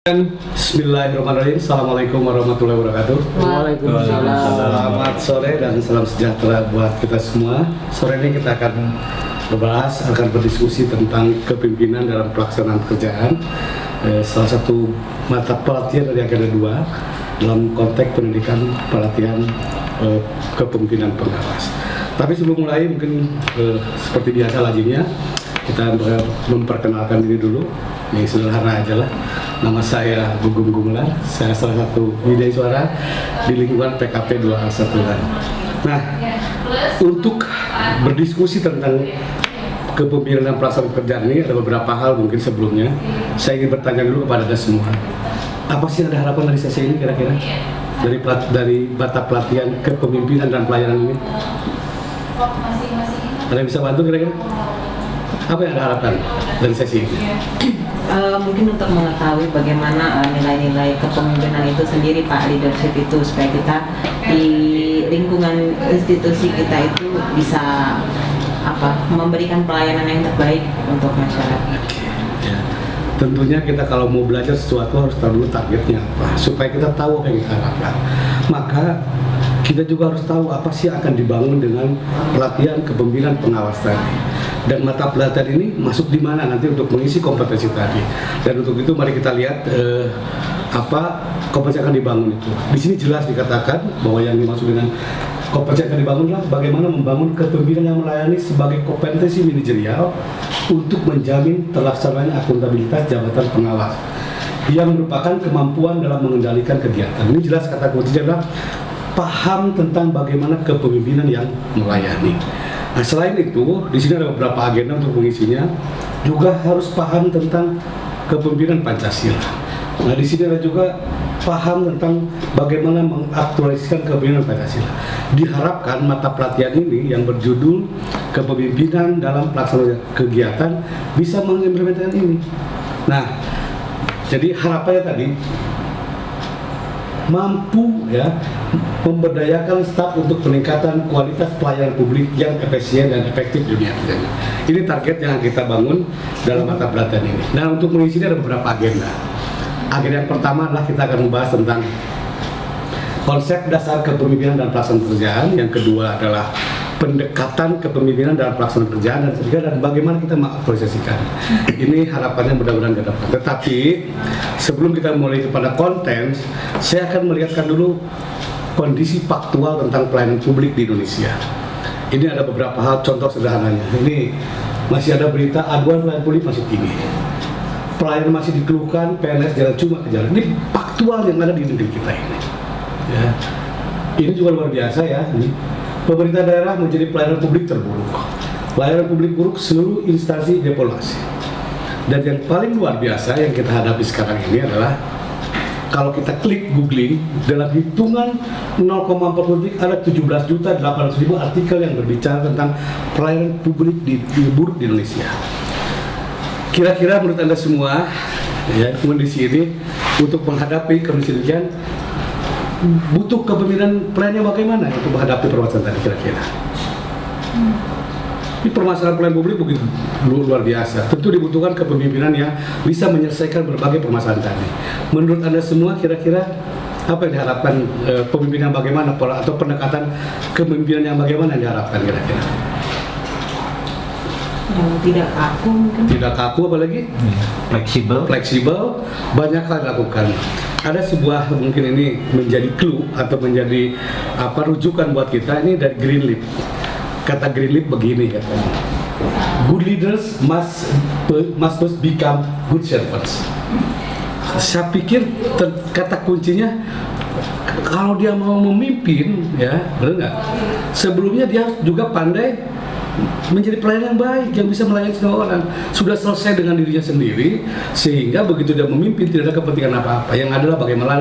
Bismillahirrahmanirrahim. Assalamualaikum warahmatullahi wabarakatuh. Waalaikumsalam. Selamat sore dan salam sejahtera buat kita semua. Sore ini kita akan berdiskusi tentang kepemimpinan dalam pelaksanaan pekerjaan. Salah satu mata pelatihan dari agenda 2 dalam konteks pendidikan pelatihan kepemimpinan pengawas. Tapi sebelum mulai mungkin seperti biasa lazimnya kita memperkenalkan diri dulu. Yang sederhana aja lah. Nama saya Gugum Gumelar, saya salah satu bidai suara di lingkungan PKP 2 Satulan. Nah, untuk berdiskusi tentang kepemimpinan dan pelaksanaan pekerjaan ini ada beberapa hal mungkin sebelumnya. Saya ingin bertanya dulu kepada Anda semua. Apa sih ada harapan dari sesi ini kira-kira? Dari mata pelatihan kepemimpinan dan pelayanan ini? Ada yang bisa bantu kira-kira? Apa yang ada harapan dari sesi ini? Mungkin untuk mengetahui bagaimana nilai-nilai kepemimpinan itu sendiri, Pak, leadership itu, supaya kita di lingkungan institusi kita itu bisa memberikan pelayanan yang terbaik untuk masyarakat. Ya, tentunya kita kalau mau belajar sesuatu harus tahu dulu targetnya apa, supaya kita tahu apa yang kita harapkan. Maka kita juga harus tahu apa sih yang akan dibangun dengan pelatihan kepemimpinan pengawas tadi. Dan mata pelatihan ini masuk di mana nanti untuk mengisi kompetensi tadi. Dan untuk itu mari kita lihat apa kompetensi yang akan dibangun itu. Di sini jelas dikatakan bahwa yang dimaksud dengan kompetensi yang akan dibangun adalah bagaimana membangun kepemimpinan yang melayani sebagai kompetensi manajerial untuk menjamin terlaksananya akuntabilitas jabatan pengawas yang merupakan kemampuan dalam mengendalikan kegiatan. Ini jelas kata kuncinya adalah paham tentang bagaimana kepemimpinan yang melayani. Nah, selain itu, di sini ada beberapa agenda untuk mengisinya. Juga harus paham tentang kepemimpinan Pancasila. Nah, di sini ada juga paham tentang bagaimana mengaktualisasikan kepemimpinan Pancasila. Diharapkan mata pelatihan ini yang berjudul kepemimpinan dalam pelaksanaan kegiatan bisa mengimplementasikan ini. Nah, jadi harapannya tadi mampu ya memberdayakan staf untuk peningkatan kualitas pelayanan publik yang efisien dan efektif di dunia kerja. Ini target yang kita bangun dalam mata pelatihan ini. Nah, untuk mengisinya ada beberapa agenda. Agenda yang pertama adalah kita akan membahas tentang konsep dasar kepemimpinan dan pelaksanaan pekerjaan. Yang kedua adalah pendekatan kepemimpinan dalam pelaksanaan pekerjaan, dan ketiga dan bagaimana kita mengaktualisasikan. Ini harapannya mudah-mudahan ke depan. Tetapi sebelum kita mulai kepada konten, saya akan melihatkan dulu kondisi faktual tentang pelayanan publik di Indonesia. Ini ada beberapa hal contoh sederhananya. Ini masih ada berita aduan pelayanan publik masih tinggi. Pelayanan masih dikeluhkan, PNS jalan cuma ke jalan. Ini faktual yang ada di negeri kita ini. Ya. Ini juga luar biasa ya. Pemerintah daerah menjadi pelayanan publik terburuk. Pelayanan publik buruk, seluruh instansi devaluasi. Dan yang paling luar biasa yang kita hadapi sekarang ini adalah kalau kita klik googling, dalam hitungan 0,4 detik ada 17.800.000 artikel yang berbicara tentang pelayanan publik di buruk di Indonesia. Kira-kira menurut Anda semua, ya, kondisi ini untuk menghadapi kondisi demikian butuh kepemimpinan pelayanan bagaimana untuk menghadapi permasalahan tadi kira-kira? Ini permasalahan pelayanan publik begitu luar biasa. Tentu dibutuhkan kepemimpinan yang bisa menyelesaikan berbagai permasalahan tadi. Menurut Anda semua kira-kira apa yang diharapkan pemimpinan bagaimana atau pendekatan kepemimpinan yang bagaimana yang diharapkan kira-kira? Yang tidak kaku mungkin. Tidak kaku apalagi? Fleksibel. Banyak hal dilakukan. Ada sebuah mungkin ini menjadi clue atau menjadi rujukan buat kita ini dari Greenleaf. Kata Greenleaf begini katanya. Good leaders must become good servants. Saya pikir kata kuncinya kalau dia mau memimpin ya, benar nggak? Sebelumnya dia juga pandai menjadi pelayan yang baik yang bisa melayani semua orang. Sudah selesai dengan dirinya sendiri sehingga begitu dia memimpin tidak ada kepentingan apa-apa. Yang adalah bagaimana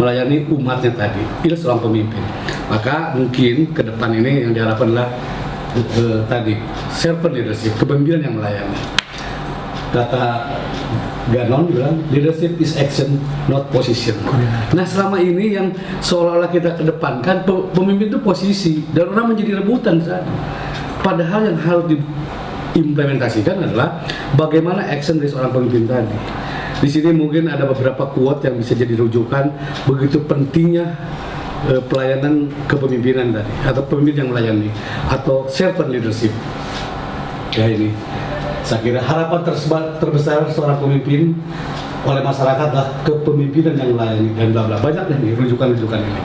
melayani umatnya tadi. Ini seorang pemimpin. Maka mungkin ke depan ini yang diharapkan adalah tadi servant leadership, kepemimpinan yang melayani. Kata Ganon bilang leadership is action not position. Nah, selama ini yang seolah-olah kita kedepankan pemimpin itu posisi dan orang menjadi rebutan saat. Padahal yang harus diimplementasikan adalah bagaimana action dari seorang pemimpin tadi. Di sini mungkin ada beberapa quote yang bisa jadi rujukan begitu pentingnya pelayanan kepemimpinan tadi, atau pemimpin yang melayani, atau servant leadership. Ya, ini saya kira harapan terbesar seorang pemimpin oleh masyarakat adalah kepemimpinan yang melayani, dan bla bla, banyak nih rujukan-rujukan ini.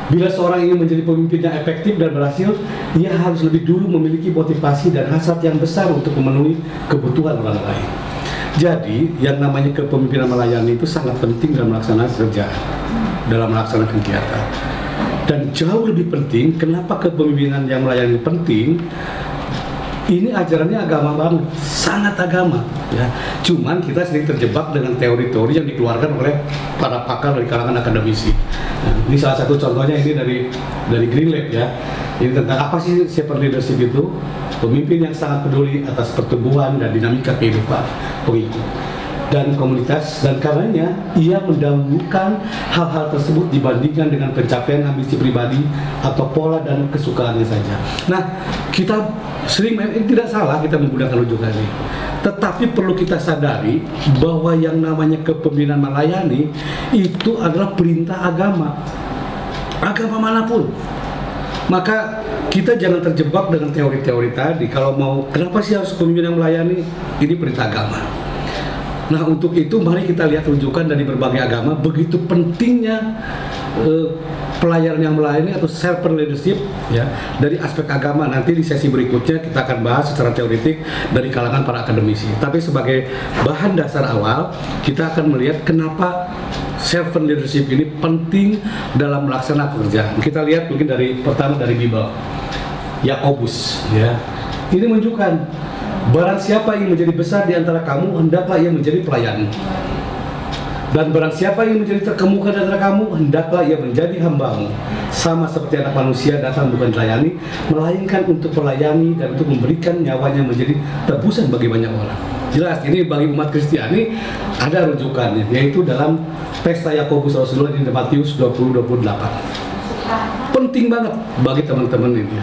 Bila seorang ingin menjadi pemimpin yang efektif dan berhasil, ia harus lebih dulu memiliki motivasi dan hasrat yang besar untuk memenuhi kebutuhan orang lain. Jadi, yang namanya kepemimpinan melayani itu sangat penting dalam melaksanakan kerjaan, dalam melaksanakan kegiatan. Dan jauh lebih penting, kenapa kepemimpinan yang melayani penting? Ini ajarannya agama banget, sangat agama, ya. Cuman kita sering terjebak dengan teori-teori yang dikeluarkan oleh para pakar dari kalangan akademisi. Nah, ini salah satu contohnya ini dari Green Lab, ya. Ini tentang apa sih servant leadership itu? Pemimpin yang sangat peduli atas pertumbuhan dan dinamika kehidupan pengikut dan komunitas, dan karenanya ia mendahulukan hal-hal tersebut dibandingkan dengan pencapaian ambisi pribadi atau pola dan kesukaannya saja. Nah, kita sering, tidak salah kita menggunakan rujukan ini, tetapi perlu kita sadari bahwa yang namanya kepemimpinan melayani itu adalah perintah agama manapun. Maka kita jangan terjebak dengan teori-teori tadi. Kalau mau, kenapa sih harus pemimpin yang melayani? Ini perintah agama. Nah, untuk itu mari kita lihat rujukan dari berbagai agama begitu pentingnya pelayanan yang melayani atau servant leadership, ya, dari aspek agama. Nanti di sesi berikutnya kita akan bahas secara teoritik dari kalangan para akademisi. Tapi sebagai bahan dasar awal, kita akan melihat kenapa servant leadership ini penting dalam melaksanakan pekerjaan. Kita lihat mungkin pertama dari Bible, Yakobus, ya. Ini menunjukkan barang siapa yang menjadi besar di antara kamu, hendaklah ia menjadi pelayan. Dan barang siapa yang menjadi terkemuka di antara kamu, hendaklah ia menjadi hambamu. Sama seperti anak manusia datang bukan melayani, melainkan untuk melayani dan untuk memberikan nyawanya menjadi tebusan bagi banyak orang. Jelas, ini bagi umat Kristiani ada rujukannya, yaitu dalam pesta Yakobus Rasulullah di Matius 20-28. Penting banget bagi teman-teman ini.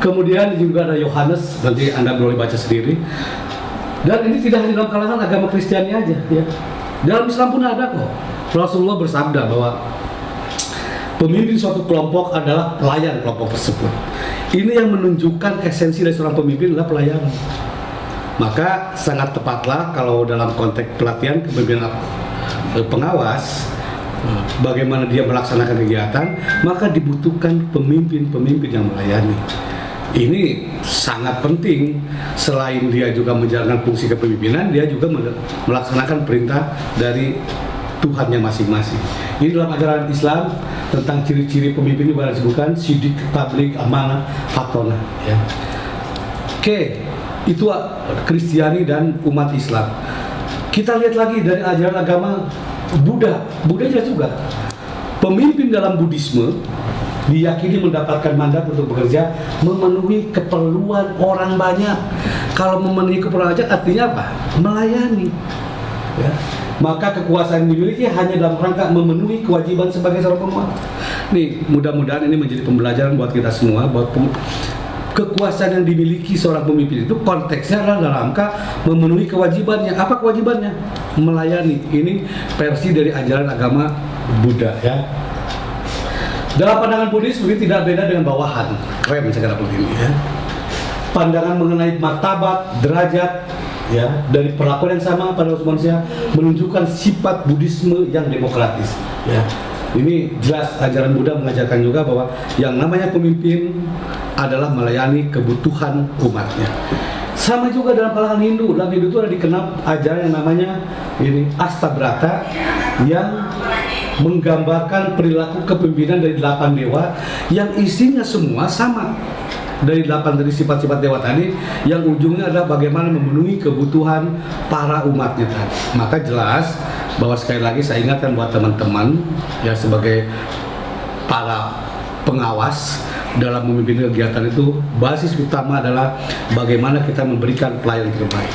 Kemudian juga ada Yohanes, nanti Anda boleh baca sendiri. Dan ini tidak hanya dalam kalangan agama Kristiani aja, ya. Dalam Islam pun ada kok. Rasulullah bersabda bahwa pemimpin suatu kelompok adalah pelayan kelompok tersebut. Ini yang menunjukkan esensi dari seorang pemimpin adalah pelayanan. Maka sangat tepatlah kalau dalam konteks pelatihan kepemimpinan pengawas, bagaimana dia melaksanakan kegiatan, maka dibutuhkan pemimpin-pemimpin yang melayani. Ini sangat penting. Selain dia juga menjalankan fungsi kepemimpinan, dia juga melaksanakan perintah dari Tuhannya masing-masing. Ini dalam ajaran Islam tentang ciri-ciri pemimpin juga disebutkan sidik, tablik, amanah, fatona, ya. Oke, itu Kristiani dan umat Islam. Kita lihat lagi dari ajaran agama Buddha jelas juga. Pemimpin dalam Buddhisme diyakini mendapatkan mandat untuk bekerja memenuhi keperluan orang banyak. Kalau memenuhi keperluan banyak artinya apa? Melayani, ya. Maka kekuasaan yang dimiliki hanya dalam rangka memenuhi kewajiban sebagai seorang penguasa. Nih, mudah-mudahan ini menjadi pembelajaran buat kita semua bahwa kekuasaan yang dimiliki seorang pemimpin itu konteksnya adalah dalam rangka memenuhi kewajibannya. Apa kewajibannya? Melayani. Ini versi dari ajaran agama Buddha, ya. Dalam pandangan Buddhis ini tidak beda dengan bawahan. Keren saya kira begini, ya. Pandangan mengenai martabat, derajat, ya, dari perlakuan yang sama pada manusia menunjukkan sifat Buddhisme yang demokratis, ya. Ini jelas ajaran Buddha mengajarkan juga bahwa yang namanya pemimpin adalah melayani kebutuhan umatnya. Sama juga dalam kalangan Hindu. Dalam Hindu itu ada dikenal ajaran yang namanya ini Astabrata, yang menggambarkan perilaku kepemimpinan dari 8 dewa yang isinya semua sama. Dari 8 dari sifat-sifat dewa tadi, yang ujungnya adalah bagaimana memenuhi kebutuhan para umatnya tadi. Maka jelas bahwa sekali lagi saya ingatkan buat teman-teman, ya, sebagai para pengawas dalam memimpin kegiatan itu, basis utama adalah bagaimana kita memberikan pelayanan terbaik.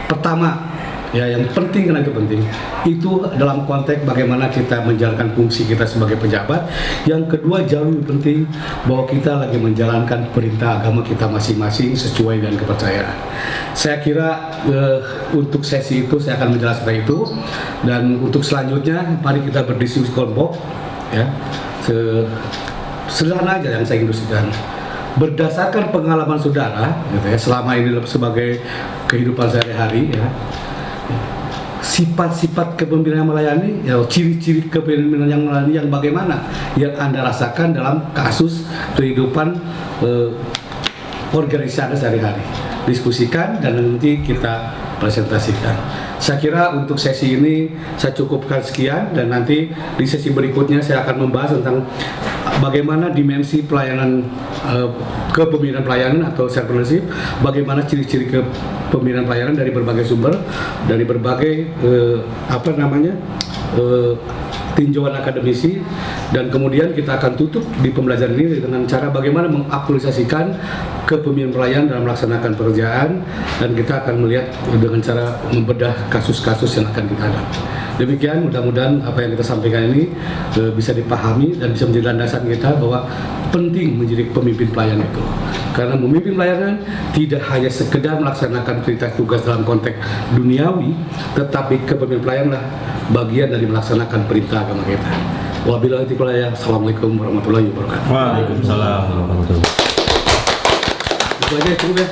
Pertama, Ya, yang penting karena itu penting itu dalam konteks bagaimana kita menjalankan fungsi kita sebagai pejabat. Yang kedua jauh lebih penting bahwa kita lagi menjalankan perintah agama kita masing-masing sesuai dengan kepercayaan. Saya kira untuk sesi itu saya akan menjelaskan itu, dan untuk selanjutnya mari kita berdiskusi kelompok ya. Sederhana aja yang saya industrikan. Berdasarkan pengalaman saudara gitu ya, selama ini sebagai kehidupan sehari-hari ya, sifat-sifat kepemimpinan yang melayani, ya, ciri-ciri kepemimpinan yang melayani yang bagaimana yang Anda rasakan dalam kasus kehidupan organisasi sehari-hari. Diskusikan dan nanti kita presentasikan. Saya kira untuk sesi ini saya cukupkan sekian, dan nanti di sesi berikutnya saya akan membahas tentang bagaimana dimensi pelayanan kepemimpinan pelayanan atau servership, bagaimana ciri-ciri kepemimpinan pelayanan dari berbagai sumber, dari berbagai tinjauan akademisi, dan kemudian kita akan tutup di pembelajaran ini dengan cara bagaimana mengaktualisasikan kepemimpinan pelayanan dalam melaksanakan pekerjaan, dan kita akan melihat dengan cara membedah kasus-kasus yang akan kita hadapi. Demikian, mudah-mudahan apa yang kita sampaikan ini bisa dipahami dan bisa menjadi landasan kita bahwa penting menjadi pemimpin pelayanan itu. Karena memimpin pelayanan tidak hanya sekedar melaksanakan perintah tugas dalam konteks duniawi, tetapi kepemimpinan pelayananlah bagian dari melaksanakan perintah agama kita. Wabillahi taufiq wal hidayah. Assalamualaikum warahmatullahi wabarakatuh. Waalaikumsalam warahmatullahi wabarakatuh. Itu aja cukup ya.